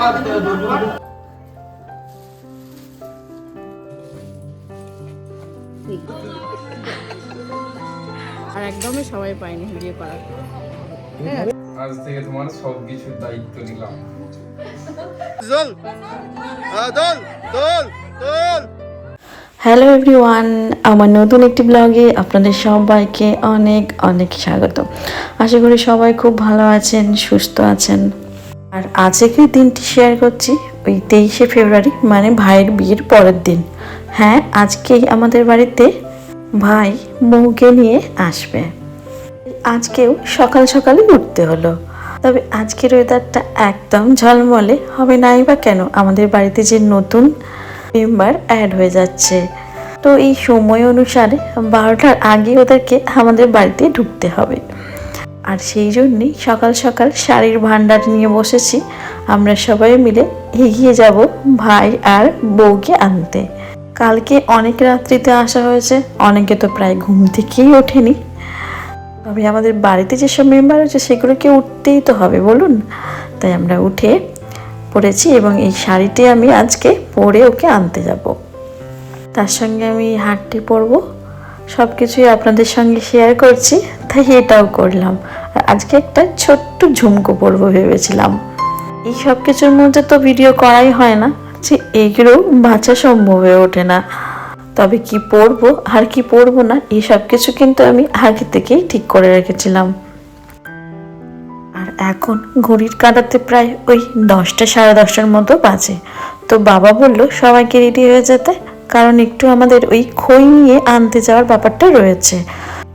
আর একদমই সবাই পায়নি ভিডিও করার। আজ থেকে তোমার সব কিছুর দায়িত্ব নিলাম। হ্যালো এভরিওয়ান, আমার নতুন একটি ব্লগে আপনাদের সবাইকে অনেক অনেক স্বাগত। আশা করি সবাই খুব ভালো আছেন, সুস্থ আছেন। আর আজকে দিনটি শেয়ার করছি ওই 23শে ফেব্রুয়ারি, মানে ভাইয়ের বিয়ের পরের দিন। হ্যাঁ, আজকেই আমাদের বাড়িতে ভাই বউকে নিয়ে আসবে। আজকেও সকাল সকালই উঠতে হলো। তবে আজকের ওয়েদারটা একদম ঝলমলে হবে নাই বা কেন, আমাদের বাড়িতে যে নতুন মেম্বার অ্যাড হয়ে যাচ্ছে। তো এই সময় অনুসারে 12টার আগে ওদেরকে আমাদের বাড়িতে ঢুকতে হবে। আর সেই জন্যই সকাল সকাল শাড়ির ভান্ডার নিয়ে বসেছি। আমরা সবাই মিলে এগিয়ে যাব ভাই আর বউকে আনতে। কালকে অনেক রাত্রিতে আসা হয়েছে, অনেকে তো প্রায় ঘুম থেকেই ওঠেনি। তবে আমাদের বাড়িতে যেসব মেম্বার আছে সেগুলোকে উঠতেই তো হবে, বলুন। তাই আমরা উঠে পড়েছি এবং এই শাড়িটি আমি আজকে পরে ওকে আনতে যাব। তার সঙ্গে আমি হাঁটতে পরবো, সব কিছুই আপনাদের সঙ্গে শেয়ার করছি, তাই এটাও করলাম। আর আজকে একটা ছোট্ট ঝুমকো পরবো ভেবেছিলাম। এই সব কিছুর মধ্যে তো ভিডিও করাই হয় না, যে এইগুলো বাঁচা সম্ভব হয়ে ওঠে না। তবে কি পরবো আর কি পরবো না, এই সব কিছু কিন্তু আমি আগে থেকেই ঠিক করে রেখেছিলাম। আর এখন ঘড়ির কাঁটাতে প্রায় ওই 10টা সাড়ে 10টার মতো বাজে। তো বাবা বলল সবাইকে রেডি হয়ে যেতে, কারণ একটু আমাদের ওই খই নিয়ে আনতে যাওয়ার ব্যাপারটা রয়েছে।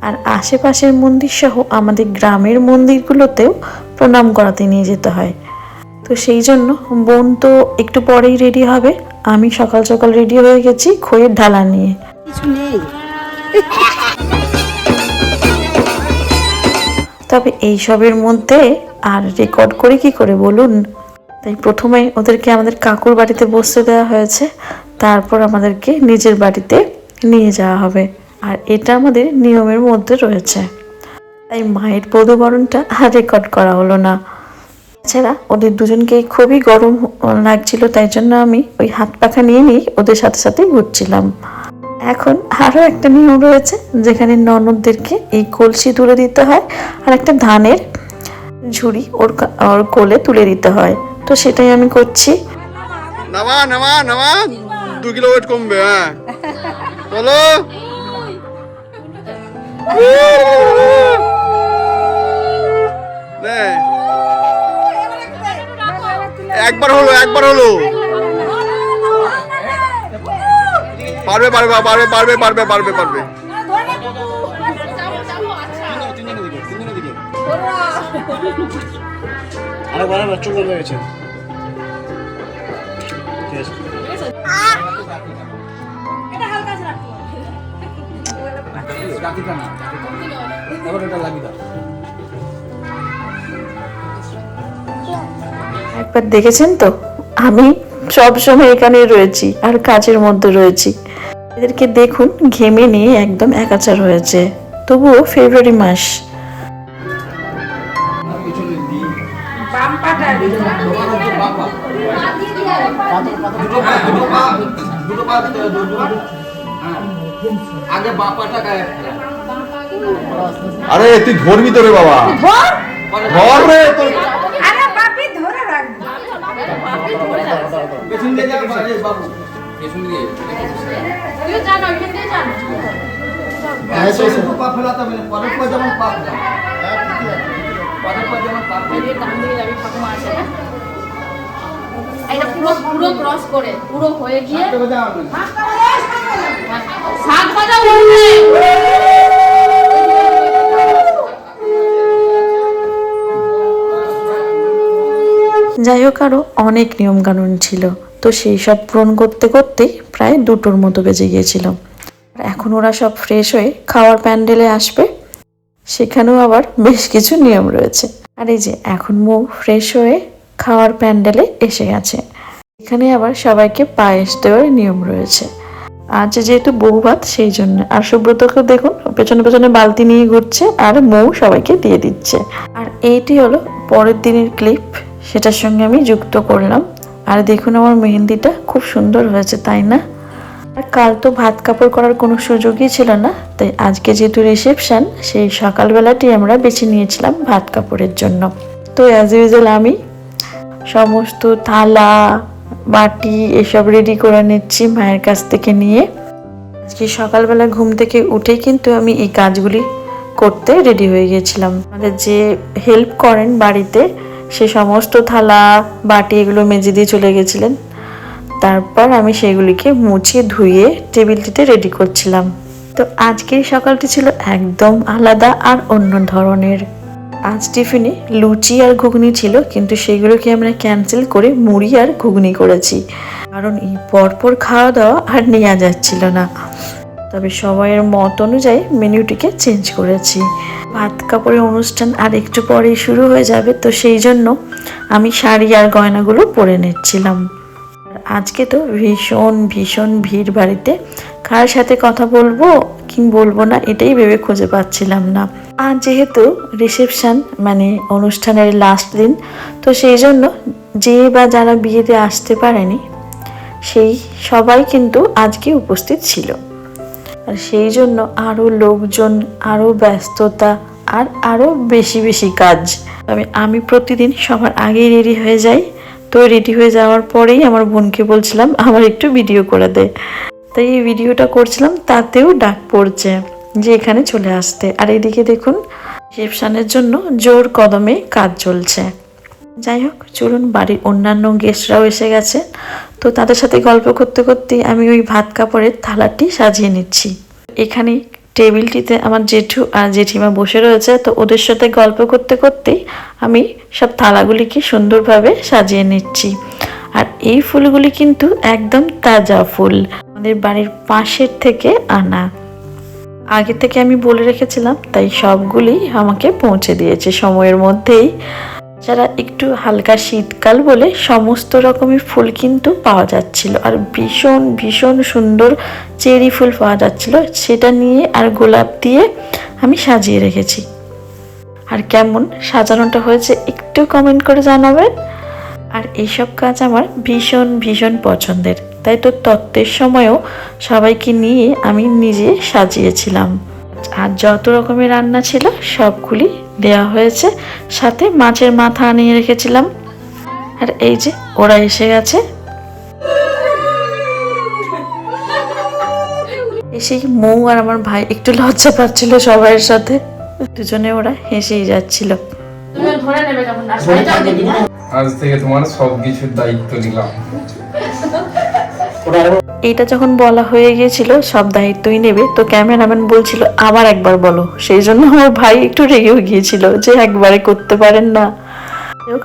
আর আশেপাশের মন্দির সহ আমাদের গ্রামের মন্দিরগুলোতেও প্রণাম করাতে নিয়ে যেতে হয়। তো সেই জন্য বোন তো একটু পরেই রেডি হবে, আমি সকাল সকাল রেডি হয়ে গেছি খইয়ের ঢালা নিয়ে। কিছু নেই। তবে এইসবের মধ্যে আর রেকর্ড করে কি করে বলুন। তাই প্রথমে ওদেরকে আমাদের কাকুর বাড়িতে বসতে দেওয়া হয়েছে, তারপর আমাদেরকে নিজের বাড়িতে নিয়ে যাওয়া হবে। আর এটা আমাদের নিয়মের মধ্যে রয়েছে। তাই মায়ের বধূবরণটা আর রেকর্ড করা হলো না। এছাড়া ওদের দুজনকেই খুবই গরম লাগছিল, তাই জন্য আমি ওই হাত পাখা নিয়ে ওদের সাথে সাথে ঘুরছিলাম। এখন আরও একটা নিয়ম রয়েছে, যেখানে ননদদেরকে এই কলসি তুলে দিতে হয় আর একটা ধানের ঝুড়ি ওর কোলে তুলে দিতে হয়। তো সেটাই আমি করছি। নামা নামা নামা 2 কিলো ওয়েট কমবে। হ্যাঁ চলো, একবার হলো পারবে পারবে পারবে পারবে পারবে পারবে পারবে। একবার দেখেছেন তো, আমি সব সময় এখানে রয়েছি আর কাজের মধ্যে রয়েছি। এদেরকে দেখুন, ঘেমে নিয়ে একদম একাচার হয়েছে, তবুও ফেব্রুয়ারি মাস। আরে তুই ধরবি তো রে বাবা, ধর রে। আরে বাপি ধরে রাখ, পেছন দিয়ে যা বাবু, পেছন দিয়ে তুই জানো এখানে জানো পা ফেলাতে হবে, পরে পা যেমন পা ফেলা, পরে পা যেমন পা ফেলা, ডান দিকে যাবি ঠাকুমা আছে না, এটা পুরো ক্রস করে পুরো হয়ে গিয়ে সাত বাজা উঠবে। যাই হোক, আরও অনেক নিয়ম কানুন ছিল, তো সেই সব পূরণ করতে করতেই প্রায় 2টোর মতো বেজে গিয়েছিল। এখন ওরা সব ফ্রেশ হয়ে খাওয়ার প্যান্ডেলে আসবে, সেখানেও আবার বেশ কিছু নিয়ম রয়েছে। আর এই যে এখন মৌ ফ্রেশ হয়ে খাওয়ার প্যান্ডেলে এসে গেছে। এখানে আবার সবাইকে পায়েস দেওয়ার নিয়ম রয়েছে। আজ যেহেতু বউ ভাত সেই জন্য। আর সুব্রতকে দেখুন পেছনে পেছনে বালতি নিয়ে ঘুরছে, আর মৌ সবাইকে দিয়ে দিচ্ছে। আর এইটি হলো পরের দিনের ক্লিপ, সেটার সঙ্গে আমি যুক্ত করলাম। আর দেখুন আমার মেহেন্দিটা খুব সুন্দর হয়েছে, তাই না? আর কাল তো ভাত কাপড় করার কোনো সুযোগই ছিল না, তাই আজকে যেহেতু রিসেপশন, সেই সকালবেলাটি আমরা বেছে নিয়েছিলাম ভাত কাপড়ের জন্য। তো অ্যাজ ইউজুয়াল আমি সমস্ত থালা বাটি এসব রেডি করে নিচ্ছি মায়ের কাছ থেকে নিয়ে। আজকে সকালবেলা ঘুম থেকে উঠেই কিন্তু আমি এই কাজগুলি করতে রেডি হয়ে গিয়েছিলাম। আমাদের যে হেল্প করেন বাড়িতে, সে সমস্ত থালা বাটি এগুলো মেজে দিয়ে চলে গেছিলেন। তারপর আমি সেগুলিকে মুছিয়ে ধুয়ে টেবিলটিতে রেডি করছিলাম। তো আজকের সকালটি ছিল একদম আলাদা আর অন্য ধরনের। আজ টিফিনে লুচি আর ঘুগনি ছিল, কিন্তু সেগুলোকে আমরা ক্যান্সেল করে মুড়ি আর ঘুগনি করেছি, কারণ এই পরপর খাওয়া দাওয়া আর নেওয়া যাচ্ছিল না। তবে সময়ের মত অনুযায়ী মেনুটিকে চেঞ্জ করেছি। ভাত কাপড়ের অনুষ্ঠান আর একটু পরেই শুরু হয়ে যাবে, তো সেই জন্য আমি শাড়ি আর গয়নাগুলো পরে নিচ্ছিলাম। আজকে তো ভীষণ ভীষণ ভিড় বাড়িতে, কার সাথে কথা বলবো কি বলবো না এটাই ভেবে খুঁজে পাচ্ছিলাম না। আর যেহেতু রিসেপশন মানে অনুষ্ঠানের লাস্ট দিন, তো সেই জন্য যে বা যারা বিয়েতে আসতে পারেনি সেই সবাই কিন্তু আজকে উপস্থিত ছিল। আর সেই জন্য আরও লোকজন, আরও ব্যস্ততা আর আরও বেশি বেশি কাজ। তবে আমি প্রতিদিন সবার আগেই রেডি হয়ে যাই। তো রেডি হয়ে যাওয়ার পরেই আমার বোনকে বলছিলাম আমার একটু ভিডিও করে দে, তাই এই ভিডিওটা করছিলাম। তাতেও ডাক পড়ছে যে এখানে চলে আসতে। আর এদিকে দেখুন রিসেপশনের জন্য জোর কদমে কাজ চলছে। যাই হোক, চলুন, বাড়ির অন্যান্য গেস্টরাও এসে গেছে, তো তাদের সাথে গল্প করতে করতে আমি ওই ভাত কাপড়ের থালাটি সাজিয়ে নিচ্ছি। এখানে টেবিলটিতে আমার জেঠু আর জেঠিমা বসে রয়েছে, তো ওদের সাথে গল্প করতে করতেই আমি সব থালাগুলিকে সুন্দরভাবে সাজিয়ে নিচ্ছি। আর এই ফুলগুলি কিন্তু একদম তাজা ফুল, আমাদের বাড়ির পাশের থেকে আনা। আগে থেকে আমি বলে রেখেছিলাম, তাই সবগুলি আমাকে পৌঁছে দিয়েছে সময়ের মধ্যেই। যারা একটু হালকা শীতকাল বলে সমস্ত রকমের ফুল কিন্তু পাওয়া যাচ্ছিল, আর ভীষণ ভীষণ সুন্দর চেরি ফুল পাওয়া যাচ্ছিল। সেটা নিয়ে আর গোলাপ দিয়ে আমি সাজিয়ে রেখেছি। আর কেমন সাজানোটা হয়েছে একটু কমেন্ট করে জানাবেন। আর এইসব কাজ আমার ভীষণ ভীষণ পছন্দের, তাই তো তত্ত্বের সময়ও সবাইকে নিয়ে আমি নিজে সাজিয়েছিলাম। আর যত রকমের রান্না ছিল সবগুলি দেওয়া হয়েছে, সাথে মাছের মাথা আনিয়ে রেখেছিলাম। আর এই যে ওরা এসে গেছে। এসেই মৌ আর আমার ভাই একটু লজ্জা পাচ্ছিল সবার সাথে, দুজনে ওরা হেসেই যাচ্ছিল। আজ থেকে তোমার সবকিছুর দায়িত্ব নিলাম। এইটা যখন বলা হয়ে গিয়েছিল সব দায়িত্বই নেবে, তো ক্যামেরাম্যান বলছিল আবার একবার বলো, সেই জন্য আমার ভাই একটু রেগেও গিয়েছিল যে একবারে করতে পারেন না।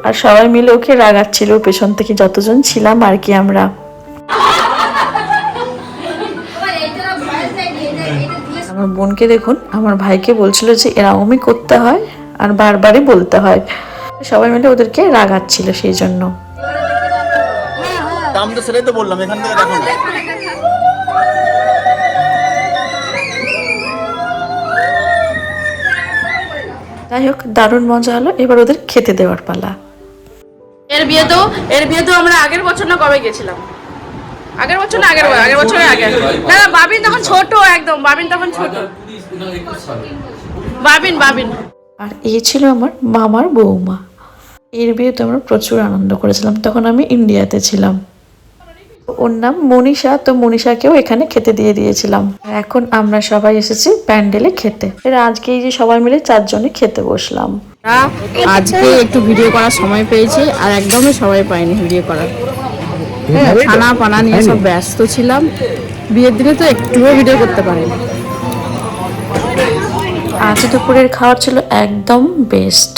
আর সবাই মিলে ওকে রাগাচ্ছিল পেছন থেকে, যতজন ছিলাম আর কি আমরা। আমার বোনকে দেখুন আমার ভাইকে বলছিল যে এরকমই করতে হয় আর বারবারই বলতে হয়, সবাই মিলে ওদেরকে রাগাচ্ছিল সেই জন্য। দাম তো সেটাই তো বললাম, এখান থেকে দেখো না। যাই হোক, দারুণ মজা হলো। এবার ওদের খেতে দেওয়ার পালা। এর বিয়েতেও আমরা আগের বছর না কবে গেছিলাম, আগের বছর না আগের বছরের আগে। না বাবিন তখন ছোট, একদম বাবিন তখন ছোট, বাবিন। আর এই ছিল আমার মামার বৌমা। এর বিয়েতে আমরা প্রচুর আনন্দ করেছিলাম, তখন আমি ইন্ডিয়াতে ছিলাম। ওর নাম মনীষা, তো মনীষাকেও এখানে খেতে দিয়ে দিয়েছিলাম। এখন আমরা সবাই এসেছি প্যান্ডেলে খেতে। এর আজকে এই যে সবাই মিলে 4 জনে খেতে বসলাম। আজকে একটু ভিডিও করার সময় পেয়েছি, আর একদমই সবাই পাইনি ভিডিও করার। খানা পানা নিয়ে সব ব্যস্ত ছিলাম, বিয়ের দিনে তো একটুও ভিডিও করতে পারিনি। আজ দুপুরের খাবার ছিল একদম বেস্ট,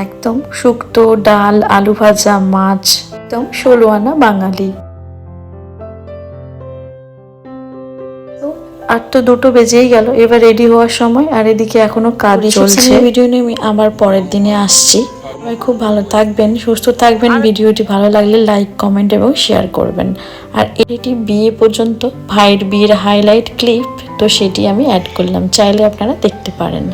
একদম শুক্তো, ডাল, আলু ভাজা, মাছ, একদম 16 আনা বাঙালি। আর তো 2টো বেজেই গেল, এবার রেডি হওয়ার সময়। আর এদিকে এখনো কাজ চলছে। ভিডিও নিয়ে আমি আবার পরের দিনে আসছি। সবাই খুব ভালো থাকবেন, সুস্থ থাকবেন। ভিডিওটি ভালো লাগলে লাইক, কমেন্ট এবং শেয়ার করবেন। আর এটি বিয়ে পর্যন্ত ভাইয়ের বিয়ের হাইলাইট ক্লিপ, তো সেটি আমি অ্যাড করলাম, চাইলে আপনারা দেখতে পারেন।